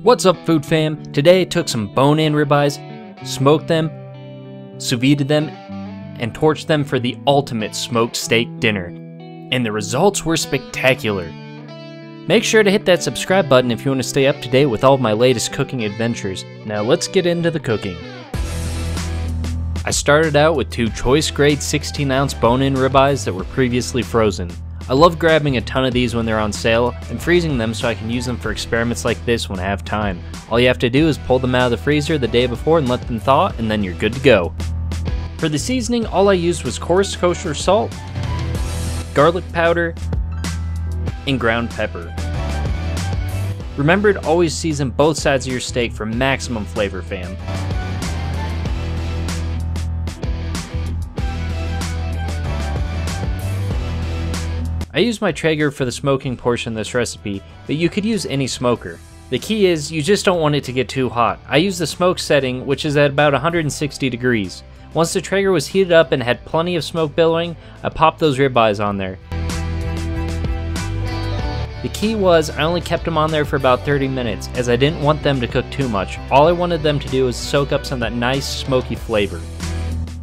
What's up, food fam? Today I took some bone-in ribeyes, smoked them, sous vide them, and torched them for the ultimate smoked steak dinner. And the results were spectacular. Make sure to hit that subscribe button if you want to stay up to date with all of my latest cooking adventures. Now let's get into the cooking. I started out with 2 choice grade 16-ounce bone-in ribeyes that were previously frozen. I love grabbing a ton of these when they're on sale and freezing them so I can use them for experiments like this when I have time. All you have to do is pull them out of the freezer the day before and let them thaw, and then you're good to go. For the seasoning, all I used was coarse kosher salt, garlic powder, and ground pepper. Remember to always season both sides of your steak for maximum flavor, fam. I used my Traeger for the smoking portion of this recipe, but you could use any smoker. The key is, you just don't want it to get too hot. I used the smoke setting, which is at about 160 degrees. Once the Traeger was heated up and had plenty of smoke billowing, I popped those ribeyes on there. The key was, I only kept them on there for about 30 minutes, as I didn't want them to cook too much. All I wanted them to do was soak up some of that nice smoky flavor.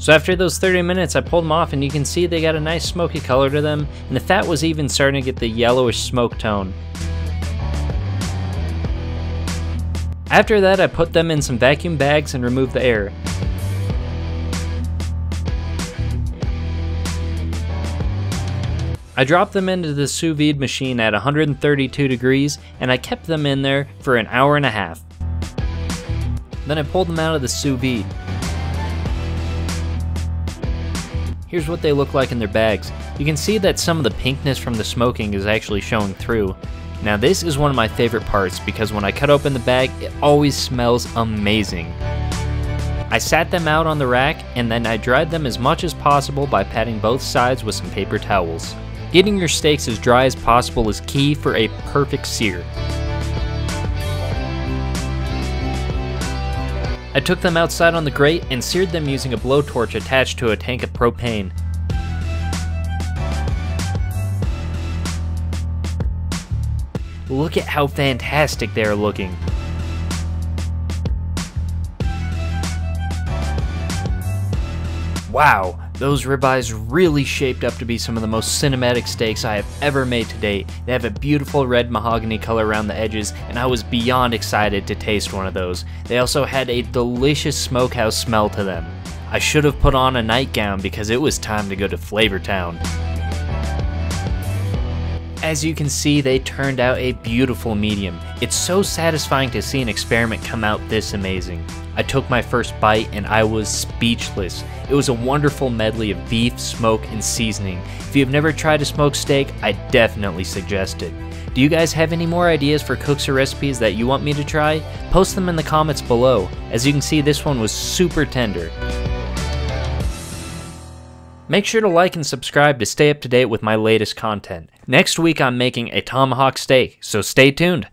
So after those 30 minutes, I pulled them off, and you can see they got a nice smoky color to them, and the fat was even starting to get the yellowish smoke tone. After that, I put them in some vacuum bags and removed the air. I dropped them into the sous vide machine at 132 degrees, and I kept them in there for an hour and a half. Then I pulled them out of the sous vide. Here's what they look like in their bags. You can see that some of the pinkness from the smoking is actually showing through. Now this is one of my favorite parts because when I cut open the bag, it always smells amazing. I sat them out on the rack and then I dried them as much as possible by patting both sides with some paper towels. Getting your steaks as dry as possible is key for a perfect sear. I took them outside on the grate and seared them using a blowtorch attached to a tank of propane. Look at how fantastic they are looking. Wow, those ribeyes really shaped up to be some of the most cinematic steaks I have ever made to date. They have a beautiful red mahogany color around the edges, and I was beyond excited to taste one of those. They also had a delicious smokehouse smell to them. I should have put on a nightgown because it was time to go to Flavor Town. As you can see, they turned out a beautiful medium. It's so satisfying to see an experiment come out this amazing. I took my first bite and I was speechless. It was a wonderful medley of beef, smoke, and seasoning. If you've never tried a smoked steak, I definitely suggest it. Do you guys have any more ideas for cooks or recipes that you want me to try? Post them in the comments below. As you can see, this one was super tender. Make sure to like and subscribe to stay up to date with my latest content. Next week I'm making a tomahawk steak, so stay tuned.